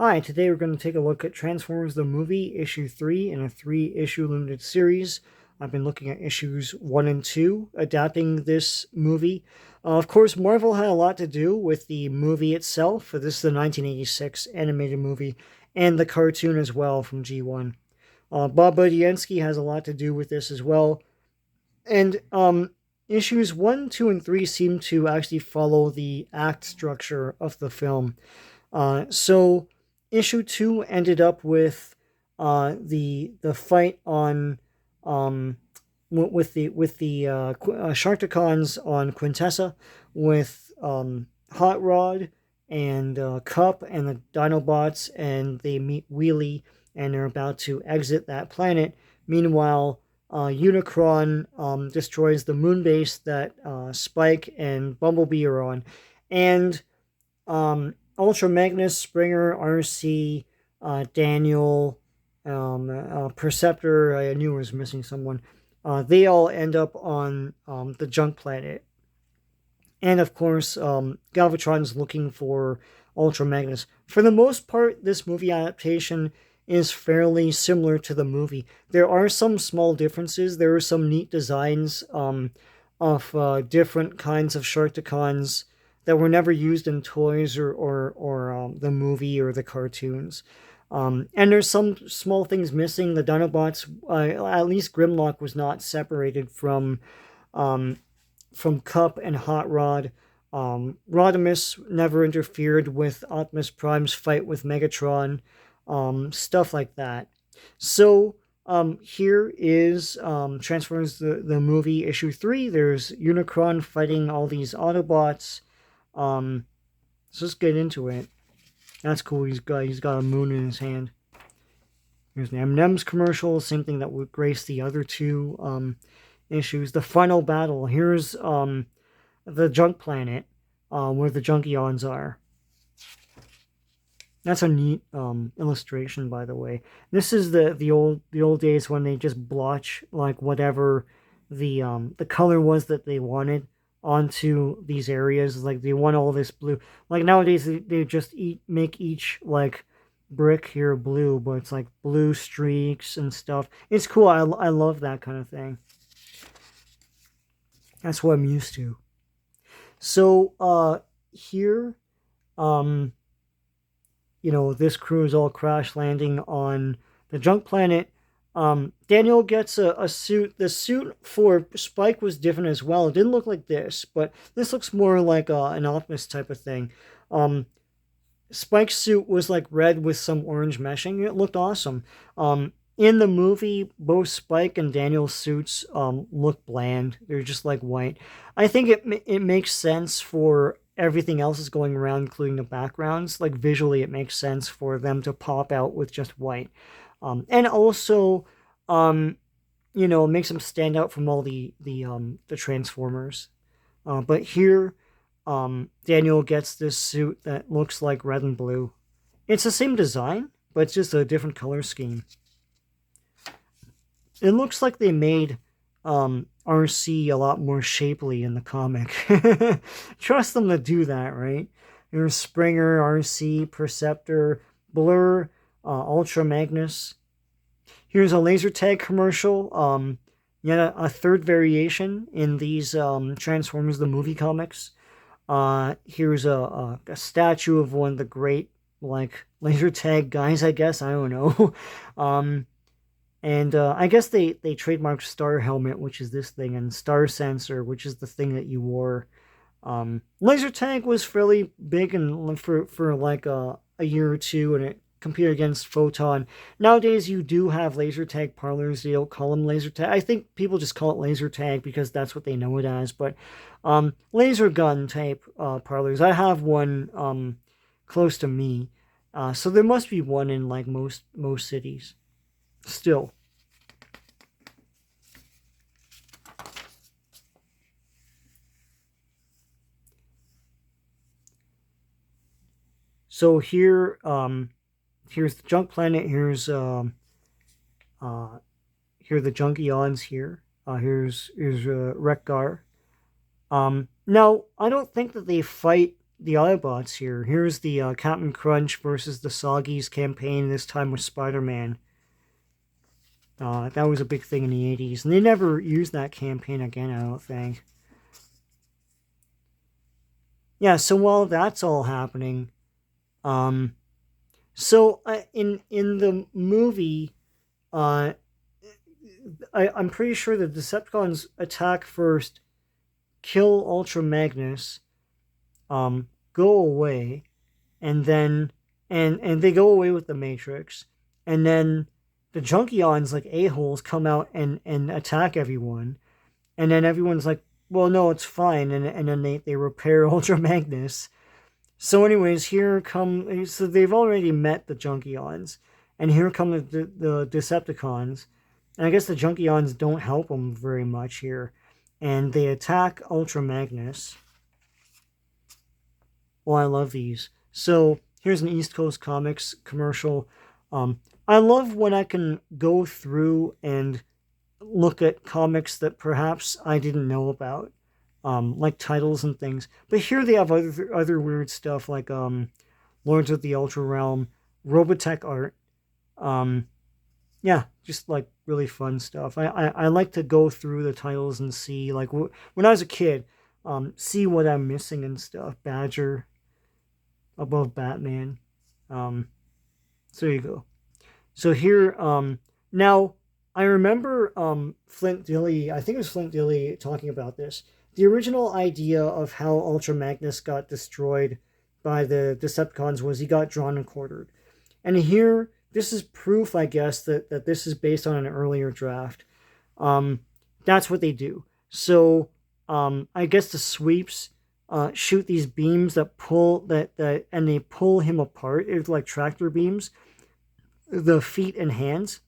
Hi, today we're going to take a look at Transformers the Movie, Issue 3 in a 3-issue limited series. I've been looking at issues 1 and 2, adapting this movie. Of course, Marvel had a lot to do with the movie itself. This is the 1986 animated movie, and the cartoon as well from G1. Bob Budiansky has a lot to do with this as well. And issues 1, 2, and 3 seem to actually follow the act structure of the film. So issue 2 ended up with the fight on with the Sharkticons on Quintesson with Hot Rod and Cup and the Dinobots, and they meet Wheelie and they're about to exit that planet. Meanwhile, Unicron destroys the moon base that Spike and Bumblebee are on, and Ultra-Magnus, Springer, RC, Daniel, Perceptor, I knew I was missing someone. They all end up on the junk planet. And of course, Galvatron's looking for Ultra-Magnus. For the most part, this movie adaptation is fairly similar to the movie. There are some small differences. There are some neat designs of different kinds of Sharkticons that were never used in toys or the movie or the cartoons. And there's some small things missing. The Dinobots, at least Grimlock, was not separated from Cup and Hot Rod. Rodimus never interfered with Optimus Prime's fight with Megatron. Stuff like that. So here is Transformers the movie issue 3. There's Unicron fighting all these Autobots. So let's get into it. That's cool. He's got a moon in his hand. Here's the M&M's commercial. Same thing that would grace the other two issues. The final battle. Here's the junk planet where the Junkions are. That's a neat illustration, by the way. This is the old days when they just blotch like whatever the color was that they wanted onto these areas. Like they want all this blue. Like nowadays they just make each like brick here blue, but it's like blue streaks and stuff. It's cool. I love that kind of thing. That's what I'm used to. So here this crew is all crash landing on the junk planet. Daniel gets a suit. The suit for Spike was different as well. It didn't look like this, but this looks more like an Optimus type of thing. Spike's suit was like red with some orange meshing. It looked awesome. In the movie, both Spike and Daniel's suits look bland. They're just like white. I think it makes sense for everything else is going around, including the backgrounds. Like visually, it makes sense for them to pop out with just white. And also, it makes them stand out from all the Transformers. But here, Daniel gets this suit that looks like red and blue. It's the same design, but it's just a different color scheme. It looks like they made RC a lot more shapely in the comic. Trust them to do that, right? There's Springer, RC, Perceptor, Blurr, Ultra-Magnus. Here's a Lazer Tag commercial. Yet a third variation in these Transformers the movie comics. Here's a statue of one of the great Lazer Tag guys, I guess. I don't know. And I guess they trademarked Star Helmet, which is this thing, and Star Sensor, which is the thing that you wore. Lazer Tag was fairly big and for like a year or two, and it competed against Photon. Nowadays, you do have Lazer Tag parlors. They don't call them Lazer Tag. I think people just call it Lazer Tag because that's what they know it as. But laser gun type parlors. I have one close to me, so there must be one in like most cities. Still. So here, here's the junk planet. Here's here are the Junkions here. Here's Wreck-Gar. Now I don't think that they fight the Autobots here. Here's the Captain Crunch versus the Soggies campaign, this time with Spider-Man. That was a big thing in the 80s. And they never used that campaign again, I don't think. Yeah, so while that's all happening, in the movie, I'm pretty sure the Decepticons attack first, kill Ultra-Magnus, go away, and then and they go away with the Matrix, and then the Junkions, like a-holes, come out and attack everyone, and then everyone's like, well, no, it's fine, and then they repair Ultra-Magnus. So anyways, so they've already met the Junkions, and here come the Decepticons, and I guess the Junkions don't help them very much here, and they attack Ultra-Magnus. Well, I love these. So here's an East Coast Comics commercial. I love when I can go through and look at comics that perhaps I didn't know about, like titles and things. But here they have other weird stuff like Lords of the Ultra Realm, Robotech art. Yeah, just like really fun stuff. I like to go through the titles and see, like, when I was a kid, see what I'm missing and stuff. Badger above Batman. So there you go. So here, now I remember Flint Dille, I think it was Flint Dille talking about this. The original idea of how Ultra Magnus got destroyed by the Decepticons was he got drawn and quartered. And here, this is proof, I guess, that this is based on an earlier draft. That's what they do. So I guess the sweeps shoot these beams that pull and they pull him apart. It's like tractor beams. The feet and hands.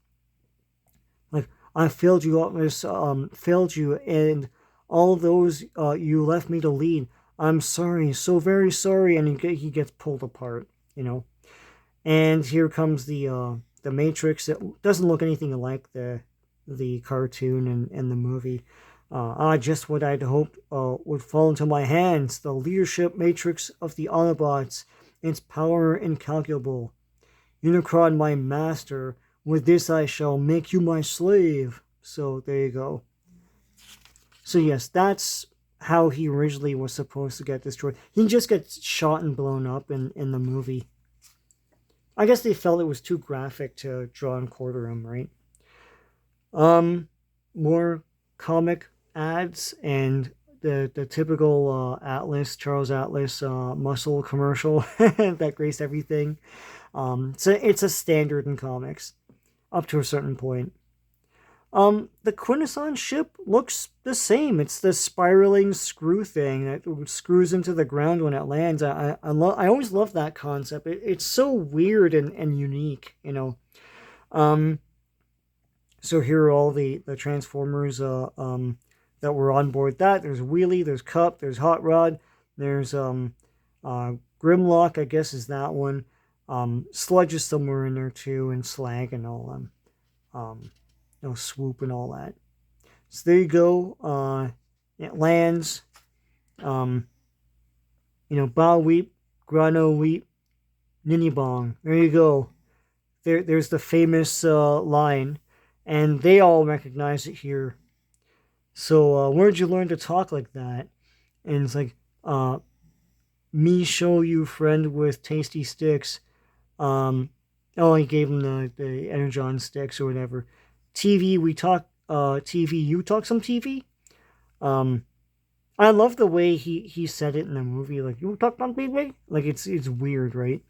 Like, I failed you, Optimus. Failed you, and all those you left me to lead. I'm sorry, so very sorry. And he gets pulled apart. And here comes the Matrix. It doesn't look anything like the cartoon and the movie. Just what I'd hoped would fall into my hands. The leadership matrix of the Autobots. Its power incalculable. Unicron, my master. With this I shall make you my slave. So there you go. So yes, that's how he originally was supposed to get destroyed. He just gets shot and blown up in the movie. I guess they felt it was too graphic to draw and quarter him, right? More comic ads and the typical Charles Atlas muscle commercial that graced everything. So it's a standard in comics up to a certain point. The Quintesson ship looks the same. It's the spiraling screw thing that screws into the ground when it lands. I always love that concept. It's so weird and unique, So here are all the Transformers that were on board that. There's Wheelie, there's Cup, there's Hot Rod, there's Grimlock, I guess is that one. Sludge is somewhere in there too, and Slag and all them. Swoop and all that. So there you go. It lands. Ba Weep, Grano Weep, Ninny Bong. There you go. There's the famous line, and they all recognize it here. So where'd you learn to talk like that? And it's like, me show you friend with tasty sticks. He gave him the Energon sticks or whatever. TV, we talk TV, you talk some TV. I love the way he said it in the movie, like, you talk some TV? Like, it's weird, right?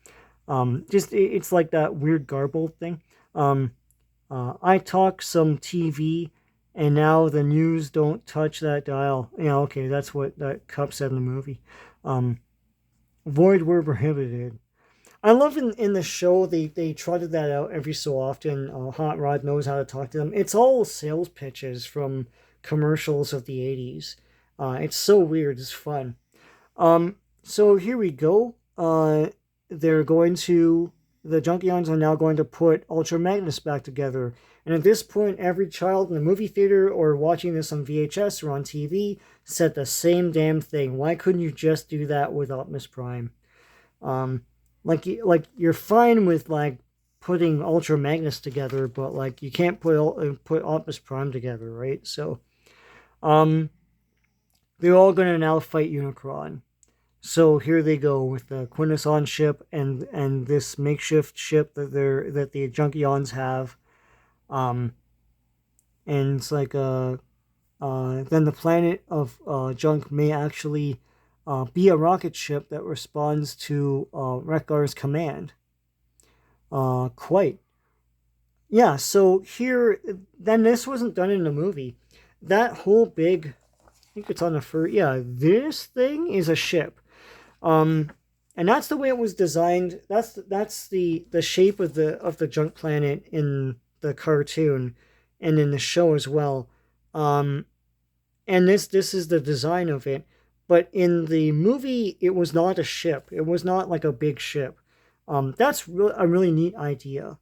It's like that weird garbled thing. I talk some TV, and now the news don't touch that dial. Okay, that's what that Cup said in the movie. Void were prohibited. I love in the show they trotted that out every so often. Hot Rod knows how to talk to them. It's all sales pitches from commercials of the 80s. It's so weird. It's fun. So here we go. They're going to the Junkions are now going to put Ultra-Magnus back together. And at this point, every child in the movie theater or watching this on VHS or on TV said the same damn thing. Why couldn't you just do that with Optimus Prime? Like you're fine with like putting Ultra-Magnus together, but like you can't put Optimus Prime together, right? So, they're all going to now fight Unicron. So here they go with the Quintesson ship and this makeshift ship that the Junkions have, and it's like then the planet of Junk may actually be a rocket ship that responds to Wreck-Gar's command. Quite. Yeah, so here, then this wasn't done in the movie. That whole big, I think it's on the first, yeah, this thing is a ship. And that's the way it was designed. That's the shape of the Junk Planet in the cartoon and in the show as well. And this is the design of it. But in the movie, it was not a ship. It was not like a big ship. That's a really neat idea.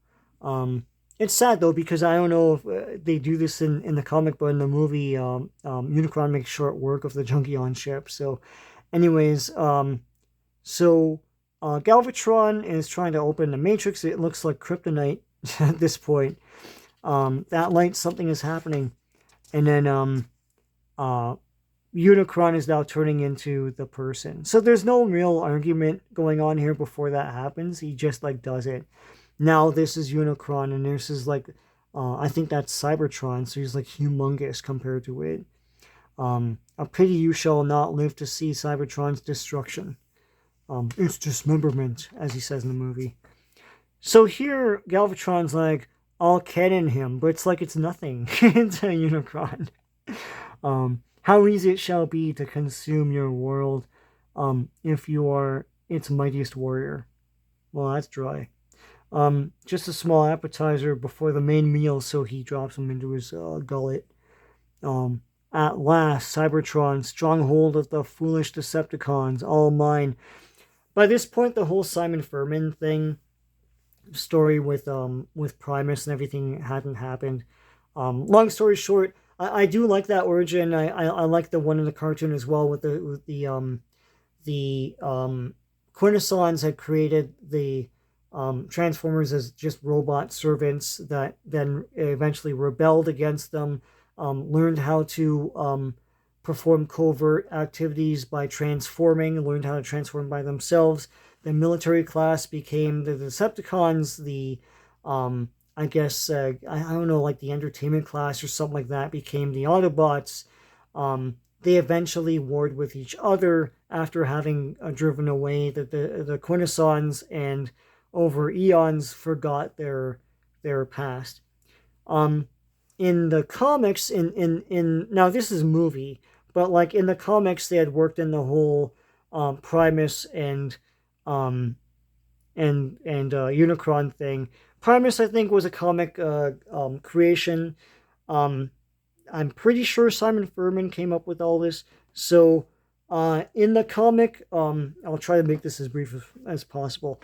It's sad though because I don't know if they do this in the comic, but in the movie, Unicron makes short work of the Junkion ship. So, anyways, Galvatron is trying to open the Matrix. It looks like kryptonite at this point. That light, something is happening, and then Unicron is now turning into the person. So there's no real argument going on here before that happens. He just like does it. Now this is Unicron, and this is like, I think that's Cybertron. So he's like humongous compared to it. A pity you shall not live to see Cybertron's destruction. It's dismemberment, as he says in the movie. So here, Galvatron's like, I'll cannon him, but it's like it's nothing to Unicron. How easy it shall be to consume your world, if you are its mightiest warrior. Well, that's dry. Just a small appetizer before the main meal, so he drops him into his gullet. At last, Cybertron, stronghold of the foolish Decepticons, all mine. By this point, the whole Simon Furman thing, story with Primus and everything hadn't happened. Long story short, I do like that origin. I like the one in the cartoon as well with the Quintessons had created the Transformers as just robot servants that then eventually rebelled against them, learned how to perform covert activities by transforming, learned how to transform by themselves. The military class became the Decepticons, I guess, I don't know, like the entertainment class or something like that became the Autobots. They eventually warred with each other after having driven away the Quintessons, and over eons forgot their past. In the comics, in now this is movie, but like in the comics, they had worked in the whole Primus and Unicron thing. Primus, I think, was a comic creation. I'm pretty sure Simon Furman came up with all this. So in the comic, I'll try to make this as brief as possible.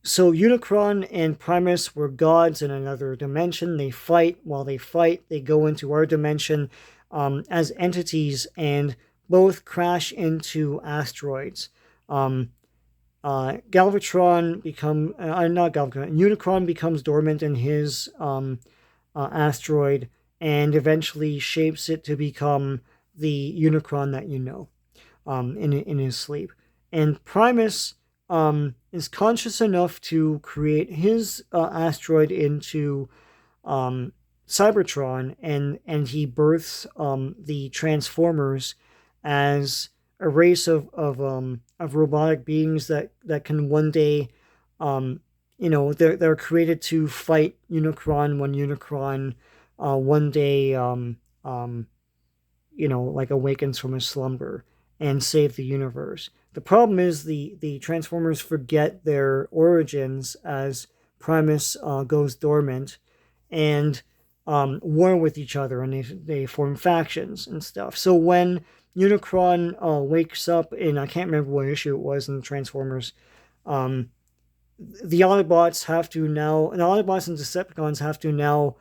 So Unicron and Primus were gods in another dimension. They fight. While they fight, they go into our dimension as entities, and both crash into asteroids. Galvatron Unicron becomes dormant in his asteroid, and eventually shapes it to become the Unicron that you know, in his sleep. And Primus is conscious enough to create his asteroid into Cybertron, and he births the Transformers as a race of robotic beings that can one day, they're created to fight Unicron when Unicron one day like awakens from his slumber and save the universe. The problem is the Transformers forget their origins as Primus goes dormant, and war with each other, and they form factions and stuff. So when Unicron wakes up in, I can't remember what issue it was in the Transformers, the Autobots have to now, and the Autobots and Decepticons have to now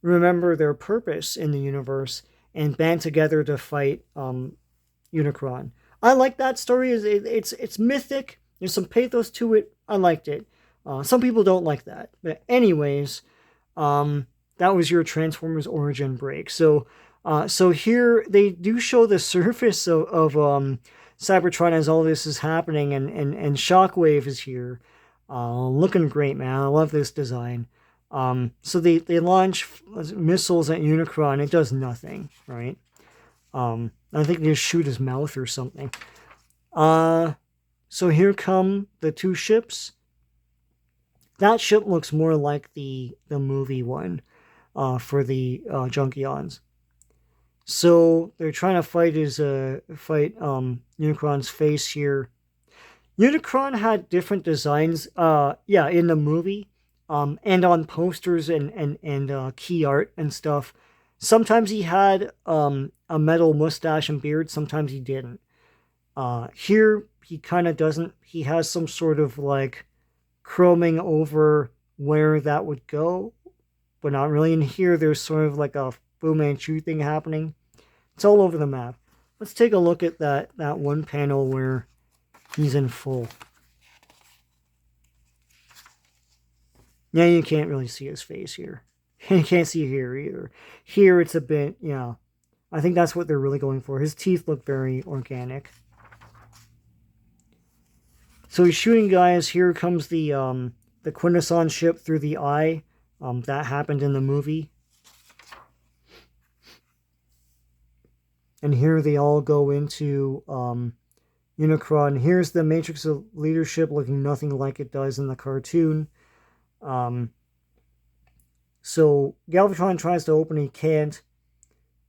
remember their purpose in the universe and band together to fight Unicron. I like that story. It's mythic. There's some pathos to it. I liked it. Some people don't like that, but anyways, that was your Transformers origin break. So here they do show the surface of Cybertron as all this is happening, and Shockwave is here, looking great, man. I love this design. So they launch missiles at Unicron. It does nothing, right? I think they just shoot his mouth or something. So here come the two ships. That ship looks more like the movie one for the Junkions. So they're trying to fight Unicron's face here. Unicron had different designs, in the movie, and on posters and key art and stuff. Sometimes he had a metal mustache and beard. Sometimes he didn't. Here he kind of doesn't. He has some sort of like chroming over where that would go, but not really. In here, there's sort of like a Fu Manchu thing happening. It's all over the map. Let's take a look at that one panel where he's in full. Yeah, you can't really see his face here. You can't see here either. Here it's a bit, yeah. I think that's what they're really going for. His teeth look very organic. So he's shooting guys. Here comes the Quintesson ship through the eye. That happened in the movie. And here they all go into Unicron. Here's the Matrix of Leadership looking nothing like it does in the cartoon. So Galvatron tries to open, he can't.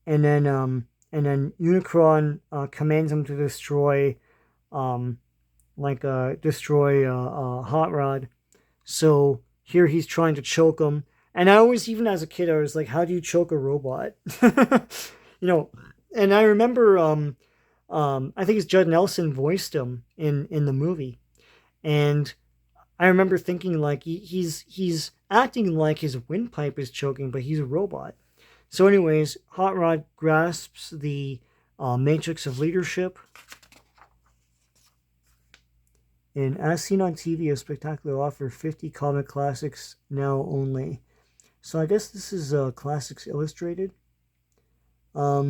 And then Unicron commands him to destroy Hot Rod. So here he's trying to choke him. And I always, even as a kid, I was like, how do you choke a robot? And I remember, I think it's Judd Nelson voiced him in the movie. And I remember thinking, like, he's acting like his windpipe is choking, but he's a robot. So anyways, Hot Rod grasps the Matrix of Leadership. And as seen on TV, a spectacular offer, 50 comic classics now only. So I guess this is Classics Illustrated. I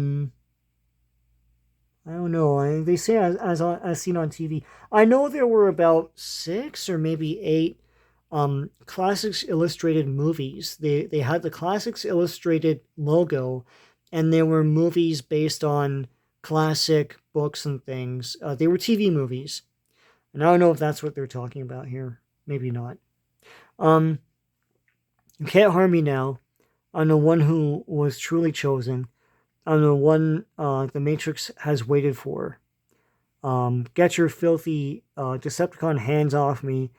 don't know. They say as seen on TV. I know there were about 6 or maybe 8 Classics Illustrated movies. They had the Classics Illustrated logo, and there were movies based on classic books and things. They were TV movies. And I don't know if that's what they're talking about here. Maybe not. You Can't Harm Me Now. I'm the one who was truly chosen. I'm the one the Matrix has waited for. Get your filthy Decepticon hands off me.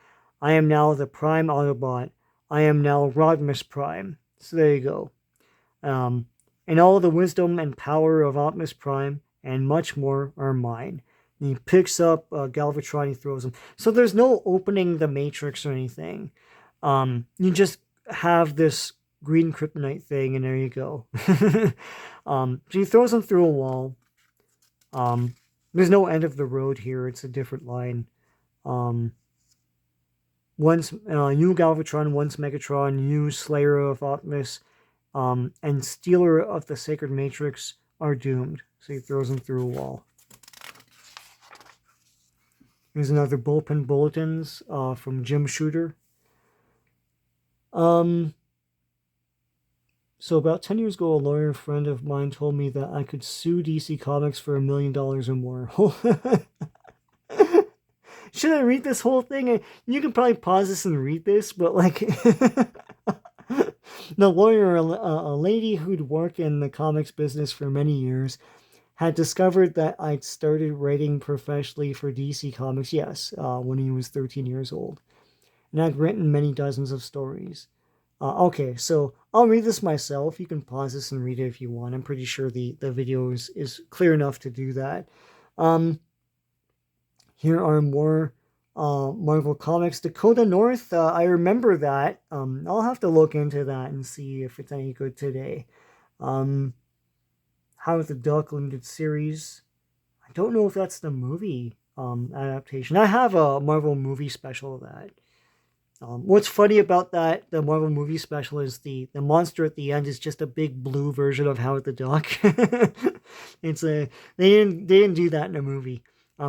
I am now the Prime Autobot. I am now Rodimus Prime. So there you go. And all the wisdom and power of Optimus Prime and much more are mine. And he picks up Galvatron, he throws him. So there's no opening the Matrix or anything. You just have this green kryptonite thing, and there you go. So he throws him through a wall. There's no end of the road here. It's a different line. Once you Galvatron, once Megatron, you Slayer of Optimus, and Stealer of the Sacred Matrix are doomed. So he throws him through a wall. Here's another Bullpen Bulletins from Jim Shooter. So about 10 years ago, a lawyer friend of mine told me that I could sue DC Comics for $1 million or more. Should I read this whole thing? You can probably pause this and read this, but like... The lawyer, a lady who'd worked in the comics business for many years, had discovered that I'd started writing professionally for DC Comics, yes, when he was 13 years old. And I'd written many dozens of stories. Okay, so I'll read this myself. You can pause this and read it if you want. I'm pretty sure the video is clear enough to do that. Here are more Marvel Comics. Dakota North, I remember that. I'll have to look into that and see if it's any good today. Howard the Duck limited series. I don't know if that's the movie adaptation. I have a Marvel movie special of that. What's funny about that, the Marvel movie special, is the monster at the end is just a big blue version of Howard the Duck. It's a they didn't do that in a movie.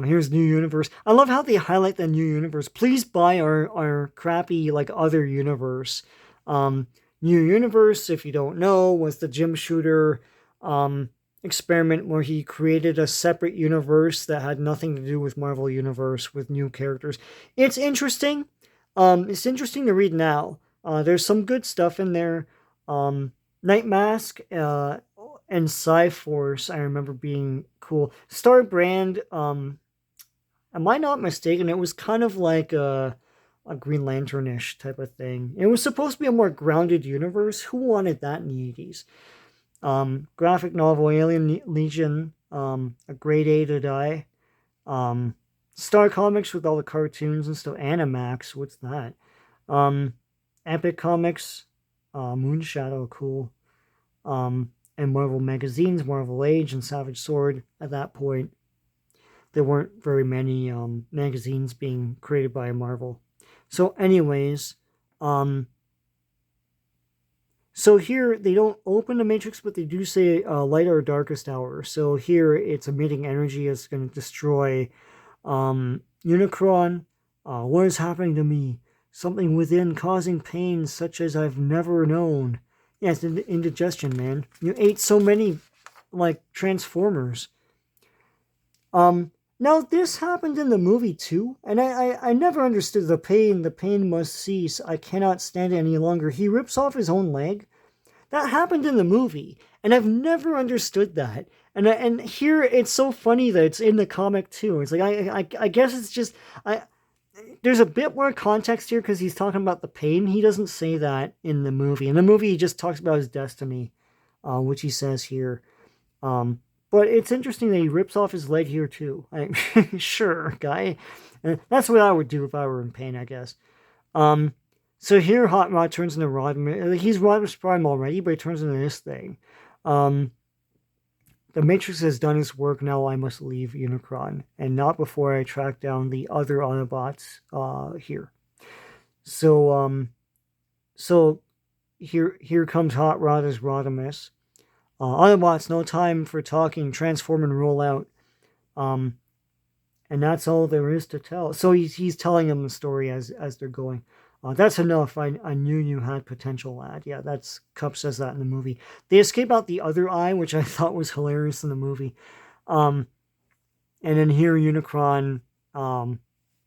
Here's New Universe. I love how they highlight the New Universe. Please buy our crappy like other universe. New Universe, if you don't know, was the Jim Shooter experiment where he created a separate universe that had nothing to do with Marvel Universe with new characters. It's interesting. It's interesting to read now. There's some good stuff in there. Night Mask and Cyforce, I remember being cool. Star Brand, am I not mistaken? It was kind of like a Green Lantern-ish type of thing. It was supposed to be a more grounded universe. Who wanted that in the 80s? Graphic novel Alien Legion, a grade A to die. Star Comics with all the cartoons and stuff. Animax, what's that? Epic Comics, Moonshadow, cool. And Marvel magazines, Marvel Age and Savage Sword. At that point, there weren't very many magazines being created by Marvel. So anyways, so here they don't open the Matrix, but they do say light or darkest hour. So here it's emitting energy. It's going to destroy Unicron. What is happening to me? Something within causing pain such as I've never known. Yeah, it's indigestion, man. You ate so many, like, Transformers. Now this happened in the movie too, and I never understood the pain. The pain must cease. I cannot stand it any longer. He rips off his own leg. That happened in the movie, and I've never understood that. And here it's so funny that it's in the comic too. It's like I guess it's just there's a bit more context here because he's talking about the pain. He doesn't say that in the movie. In the movie, he just talks about his destiny, which he says here. But it's interesting that he rips off his leg here too. Sure, guy. That's what I would do if I were in pain, I guess. So here Hot Rod turns into Rodimus. He's Rodimus Prime already, but he turns into this thing. The Matrix has done its work, now I must leave Unicron, and not before I track down the other Autobots here. So here comes Hot Rod as Rodimus. Autobots, no time for talking, transform and roll out. And that's all there is to tell. So he's telling them the story as they're going. That's enough. I knew you had potential, lad. Yeah, Cup says that in the movie. They escape out the other eye, which I thought was hilarious in the movie. And then here Unicron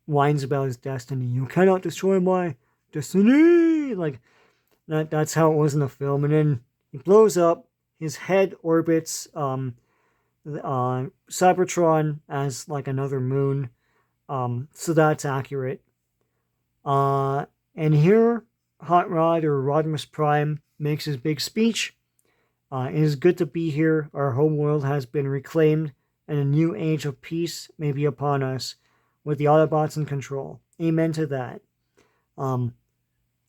whines about his destiny. You cannot destroy my destiny. Like that's how it was in the film. And then he blows up. His head orbits Cybertron as like another moon. So that's accurate. And here, Hot Rod or Rodimus Prime makes his big speech. It is good to be here. Our home world has been reclaimed, and a new age of peace may be upon us, with the Autobots in control. Amen to that.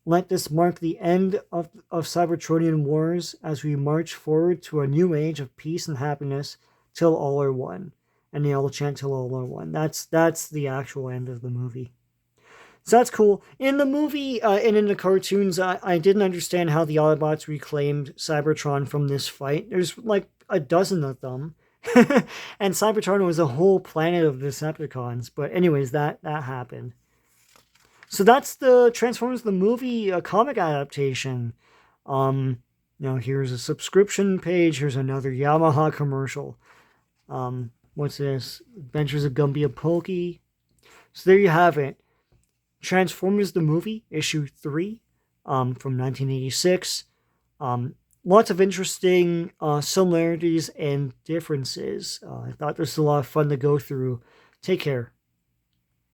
Let this mark the end of Cybertronian wars as we march forward to a new age of peace and happiness till all are one. And they all chant till all are one. That's the actual end of the movie. So that's cool. In the movie and in the cartoons, I didn't understand how the Autobots reclaimed Cybertron from this fight. There's like a dozen of them. And Cybertron was a whole planet of Decepticons. But anyways, that happened. So that's the Transformers the movie comic adaptation. Now here's a subscription page. Here's another Yamaha commercial. What's this? Adventures of Gumby and Pokey. So there you have it. Transformers the movie, issue 3, from 1986. Lots of interesting similarities and differences. I thought this was a lot of fun to go through. Take care.